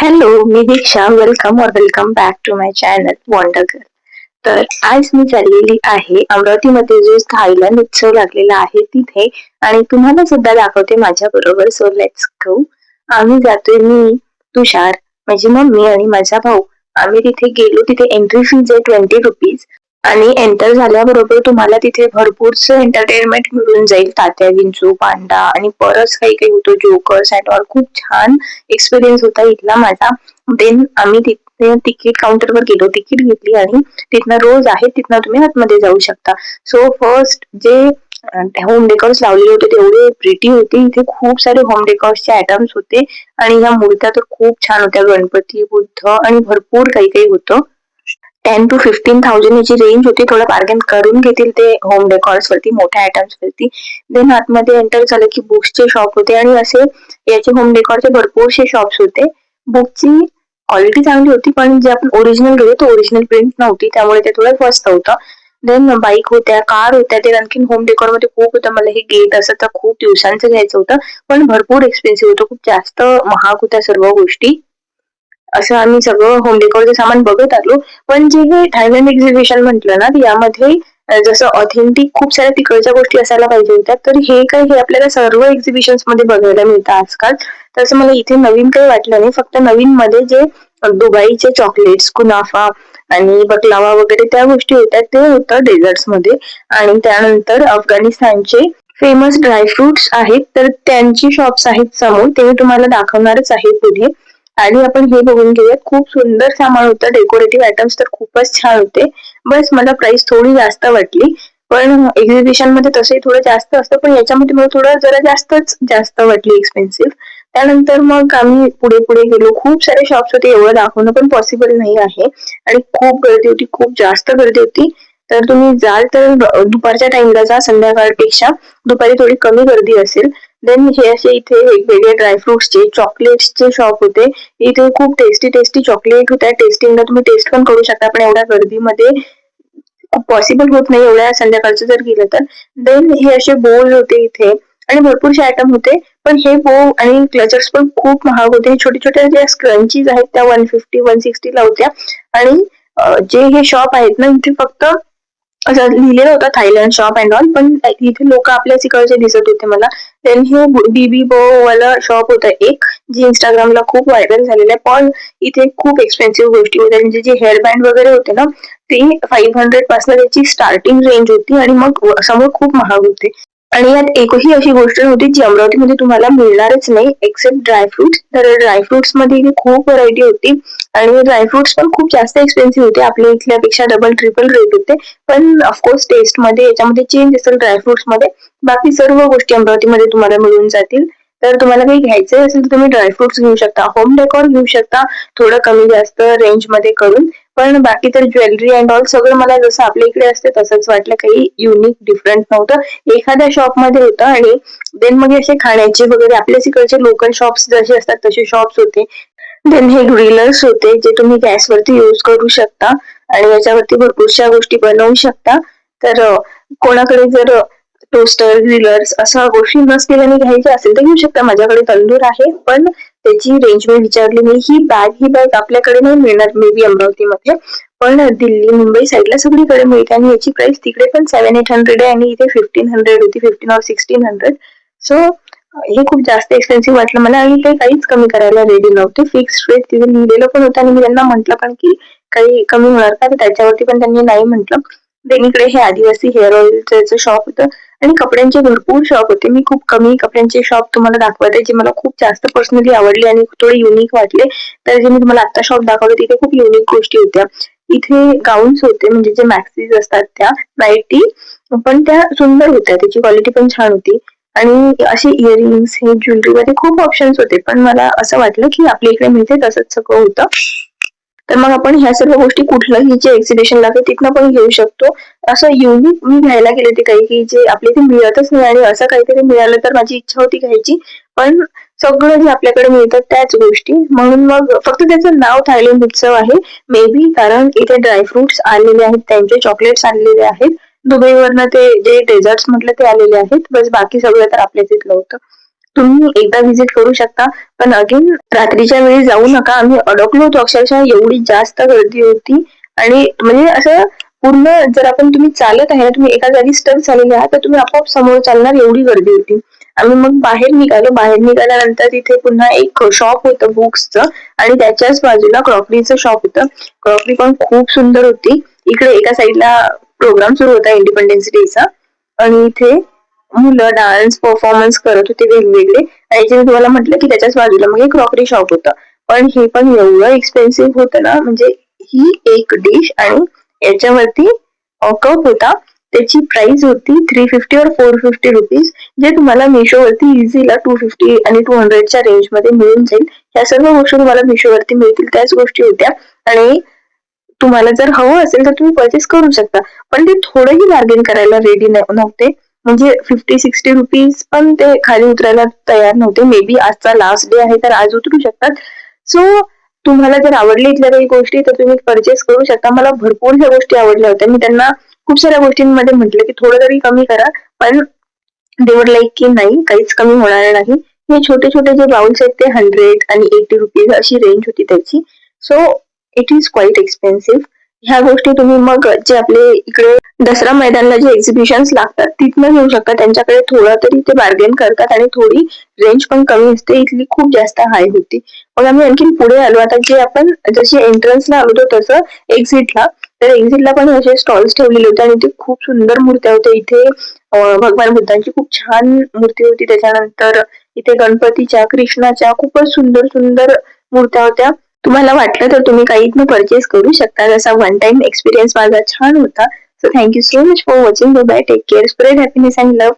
Hello, मी Diksha. Welcome back to my channel wonder girl. तर आज मी चाललेली आहे अमरावतीमध्ये जो थायलंड उत्सव लागलेला आहे तिथे आणि तुम्हाला सुद्धा दाखवते माझ्या बरोबर. So let's go. आम्ही जातोय, मी, तुषार, माझी मम्मी आणि माझा भाऊ. आम्ही तिथे गेलो. तिथे एंट्री फीज आहे ₹20 आणि एंटर झाल्याबरोबर तुम्हाला तिथे भरपूरच एंटरटेनमेंट मिळून जाईल. तात्या विंचू, पांडा आणि बरंच काही काही होतं, जोकर्स अँड ऑल. खूप छान एक्सपिरियन्स होता इथला माझा. देन आम्ही तिथे तिकीट काउंटरवर गेलो, तिकीट घेतली आणि तिथनं रोज आहे तिथनं तुम्ही आतमध्ये जाऊ शकता. सो फर्स्ट जे होम डेकॉर्स लावलेले होते तेवढे प्रिटी होते. इथे खूप सारे होम डेकॉर्सचे आयटम्स होते आणि ह्या मूर्त्या तर खूप छान होत्या. गणपती, बुद्ध आणि भरपूर काही काही होतं. 10,000 to 15,000 याची रेंज होती. थोडं बार्गेन करून घेतील ते होम डेकॉर्स वरती, मोठ्या आयटम्स वरती. देन आतमध्ये एंटर झालं की बुक्सचे शॉप होते आणि असे याचे होम डेकॉरचे भरपूरसे शॉप्स होते. बुकची क्वालिटी चांगली होती, पण जे आपण ओरिजिनल घेतो तो ओरिजिनल प्रिंट नव्हती, त्यामुळे ते थोडं स्वस्त होतं. देन बाईक होत्या, कार होत्या. ते आणखीन होम डेकॉर मध्ये खूप होतं. मला हे गेट असं तर खूप दिवसांचं घ्यायचं होतं, पण भरपूर एक्सपेन्सिव्ह होतं. खूप जास्त महाग होत्या सर्व गोष्टी. असं आम्ही सगळं होम डेकोरचं सामान बघत आलो. पण जे हे थायलंड एक्झिबिशन म्हटलं ना, यामध्ये जसं ऑथेंटिक खूप साऱ्या तिकडच्या गोष्टी असायला पाहिजे होत्या, तर हे काही हे आपल्याला सर्व एक्झिबिशन्स मध्ये बघायला मिळतं आजकाल. तसं मला इथे नवीन काही वाटलं नाही. फक्त नवीन मध्ये जे दुबईचे चॉकलेट्स, कुनाफा आणि बकलावा वगैरे त्या गोष्टी होत्या, ते होतं डेझर्ट्स मध्ये. आणि त्यानंतर अफगाणिस्तानचे फेमस ड्रायफ्रुट्स आहेत, तर त्यांची शॉप्स आहेत समोर. ते मी तुम्हाला दाखवणारच आहे पुढे. आणि आपण हे बघून घेऊयात. खूप सुंदर सामान होतं. डेकोरेटिव्ह आयटम्स तर खूपच छान होते. बस मला प्राइस थोडी जास्त वाटली, पण एक्झिबिशन मध्ये तसंही थोडं जास्त असतं, पण याच्यामध्ये मला थोडं जरा जास्तच जास्त वाटली एक्सपेन्सिव्ह. त्यानंतर मग आम्ही पुढे पुढे गेलो. खूप सारे शॉप्स होते, एवढं दाखवणं पण पॉसिबल नाही आहे. आणि खूप गर्दी होती, खूप जास्त गर्दी होती. तर तुम्ही जाल तर दुपारच्या टाइमला जा, संध्याकाळपेक्षा दुपारी थोडी कमी गर्दी असेल. देन हे असे इथे वेगवेगळे ड्रायफ्रुट्सचे, चॉकलेट्सचे शॉप होते. इथे खूप टेस्टी टेस्टी चॉकलेट होत्या. टेस्टिंगला तुम्ही टेस्ट पण करू शकता, पण एवढ्या गर्दीमध्ये पॉसिबल होत नाही एवढ्या संध्याकाळचं जर गेलं तर. देन हे असे बोल होते इथे आणि भरपूरसे आयटम होते. पण हे बो आणि क्लचर्स पण खूप महाग होते. छोटे छोट्या ज्या स्क्रंचीज आहेत त्या 150-160 ला होत्या. आणि जे हे शॉप आहेत ना, इथे फक्त असं लिहिलेलं होतं थायलंड शॉप अँड ऑल, पण इथे लोक आपल्याच इकडचे दिसत होते मला. देन हे बीबी बो वाला शॉप होतं एक, जे इंस्टाग्रामला खूप व्हायरल झालेलं आहे. पण इथे खूप एक्सपेन्सिव्ह गोष्टी होत्या. म्हणजे जे हेअर वगैरे होते ना, ते 500 पासून त्याची स्टार्टिंग रेंज होती आणि मग समोर खूप महाग होते. आणि यात एकही अशी गोष्ट नव्हती जी अमरावतीमध्ये तुम्हाला मिळणारच नाही, एक्सेप्ट ड्रायफ्रुट्स. तर ड्रायफ्रुट्स मध्ये इथे खूप व्हरायटी होती आणि ड्रायफ्रुट्स पण खूप जास्त एक्सपेन्सिव्ह होते. आपल्या इथल्यापेक्षा डबल ट्रिपल रेट होते. पण ऑफकोर्स टेस्ट मध्ये याच्यामध्ये चेंज असेल ड्रायफ्रुट्स मध्ये. बाकी सर्व गोष्टी अमरावतीमध्ये तुम्हाला मिळून जातील. तर तुम्हाला काही घ्यायचं असेल तर तुम्ही ड्रायफ्रुट्स घेऊ शकता, होम डेकोर घेऊ शकता, थोडं कमी जास्त रेंज मध्ये करून. पण बाकी तर ज्वेलरी अँड ऑल सगळं मला जसं आपल्या इकडे असते तसंच वाटलं. काही युनिक डिफरंट नव्हतं. एखाद्या शॉप मध्ये होतं. आणि देन मग असे खाण्याचे वगैरे आपल्याच इकडचे लोकल शॉप्स जसे असतात तसे शॉप्स होते. देन हे ग्रिलर्स होते, जे तुम्ही गॅसवरती यूज करू शकता आणि याच्यावरती भरपूरशा गोष्टी बनवू शकता. तर कोणाकडे जर टोस्टर, ग्रिलर्स अशा गोष्टी नसतील आणि घ्यायच्या असेल तर घेऊ शकता. माझ्याकडे तंदूर आहे, पण त्याची रेंज मी विचारली नाही. ही बॅग आपल्याकडे नाही मिळणार मे बी अमरावतीमध्ये, पण दिल्ली, मुंबई साईडला सगळीकडे मिळते आणि याची प्राइस तिकडे पण 700-800 आहे आणि इथे 1500 होती, 15 or 1600. सो हे खूप जास्त एक्सपेन्सिव्ह वाटलं मला आणि ते काहीच कमी करायला रेडी नव्हते. फिक्स रेट तिथे लिहिलेलं पण होतं आणि मी त्यांना म्हटलं पण की काही कमी होणार का, तर त्याच्यावरती पण त्यांनी नाही म्हटलं. देन इकडे हे आदिवासी हेअर ऑइलचं शॉप होतं आणि कपड्यांचे भरपूर शॉप होते. मी खूप कमी कपड्यांचे शॉप तुम्हाला दाखवत आहे, जे मला खूप जास्त पर्सनली आवडले आणि थोडे युनिक वाटले. तर जे मी तुम्हाला आता शॉप दाखवले तिथे खूप युनिक गोष्टी होत्या. इथे गाऊन्स होते, म्हणजे जे मॅक्सीज असतात त्या नाईटी, पण त्या सुंदर होत्या, त्याची क्वालिटी पण छान होती. आणि असे इयरिंग्स, हे ज्वेलरीमध्ये खूप ऑप्शन्स होते, पण मला असं वाटलं की आपल्या इकडे मिळते तसंच सगळं होतं. तर मग आपण ह्या सर्व गोष्टी कुठलंही जे एक्झिबिशन लागेल तिथनं पण घेऊ शकतो. असं युनिक मी घ्यायला गेले होते काही की जे आपल्या इथे मिळतच नाही, आणि असं काहीतरी मिळालं तर माझी इच्छा होती घ्यायची. पण सगळं जे आपल्याकडे मिळतं त्याच गोष्टी, म्हणून मग फक्त त्याचं नाव थायलंड उत्सव आहे. मे बी कारण इथे ड्रायफ्रुट्स आलेले आहेत, त्यांचे चॉकलेट्स आलेले आहेत. दुबईवरनं ते जे डेझर्ट्स म्हटलं ते आलेले आहेत. बस बाकी सगळं तर आपल्या तिथलं होतं. तुम्ही एकदा व्हिजिट करू शकता, पण अगेन रात्रीच्या वेळी जाऊ नका. आम्ही अडकलो होतो अक्षरशः, एवढी जास्त गर्दी होती. आणि म्हणजे असं पूर्ण, जर तुम्ही चालत आहे ना, तुम्ही एका जागी स्टक झालेले आहात, तर तुम्ही आपोआप समोर चालणार, एवढी गर्दी होती. आम्ही मग बाहेर निघाल्यानंतर तिथे पुन्हा एक शॉप होतं बुक्सचं, आणि त्याच्याच बाजूला क्रॉकरीचं शॉप होतं. क्रॉकरी पण खूप सुंदर होती. इकडे एका साईडला प्रोग्राम सुरू होता इंडिपेंडन्स डेचा, आणि इथे मुलं डान्स परफॉर्मन्स करत होते वेगवेगळे. आणि जे तुम्हाला म्हटलं की त्याच्याच बाजूला मग एक क्रॉकरी शॉप होतं. पण हे पण एवढं एक्सपेन्सिव्ह होतं ना, म्हणजे ही एक डिश आणि याच्यावरती कप होता, त्याची प्राइस होती 350 और 450 रुपीज, जे तुम्हाला मिशोवरती इझीला 250 आणि 200च्या रेंज मध्ये मिळून जाईल. ह्या सर्व गोष्टी तुम्हाला मिशोवरती मिळतील, त्याच गोष्टी होत्या. आणि तुम्हाला जर हवं असेल तर तुम्ही परचेस करू शकता. पण ते थोडंही बार्गेन करायला रेडी नव्हते. म्हणजे 50-60 रुपीज पण ते खाली उतरायला तयार नव्हते. मे बी आजचा लास्ट डे आहे तर आज उतरू शकतात. सो तुम्हाला जर आवडली इथल्या काही गोष्टी तर तुम्ही परचेस करू शकता. मला भरपूर ह्या गोष्टी आवडल्या होत्या. मी त्यांना खूप साऱ्या गोष्टींमध्ये म्हटलं की थोडं तरी कमी करा, पण दे वुड लाईक की नाही, काहीच कमी होणार नाही. हे छोटे छोटे जे बाउल्स आहेत ते 100 आणि 80 रुपीज अशी रेंज होती त्याची. So it is quite expensive. ह्या गोष्टी तुम्ही मग जे आपले इकडे दसरा मैदानला जे एक्झिबिशन्स लागतात तिथनं घेऊ शकता. त्यांच्याकडे थोडं तरी ते बार्गेन करतात आणि थोडी रेंज पण कमी असते. इथली खूप जास्त हाय होती. मग आम्ही आणखी पुढे आलो. आता जे आपण जशी एंट्रन्सला आलो होतो तसं एक्झिटला, तर एक्झिटला पण असे स्टॉल्स ठेवलेले होते आणि ते खूप सुंदर मूर्त्या होत्या. इथे भगवान बुद्धांची खूप छान मूर्ती होती. त्याच्यानंतर इथे गणपतीच्या, कृष्णाच्या खूपच सुंदर सुंदर मूर्त्या होत्या. तुम्हाला वाटलं तर तुम्ही काही इथनं परचेस करू शकता. जसा वन टाइम एक्सपिरियन्स माझा छान होता. So thank you so much for watching. Bye, take care, spread happiness and love.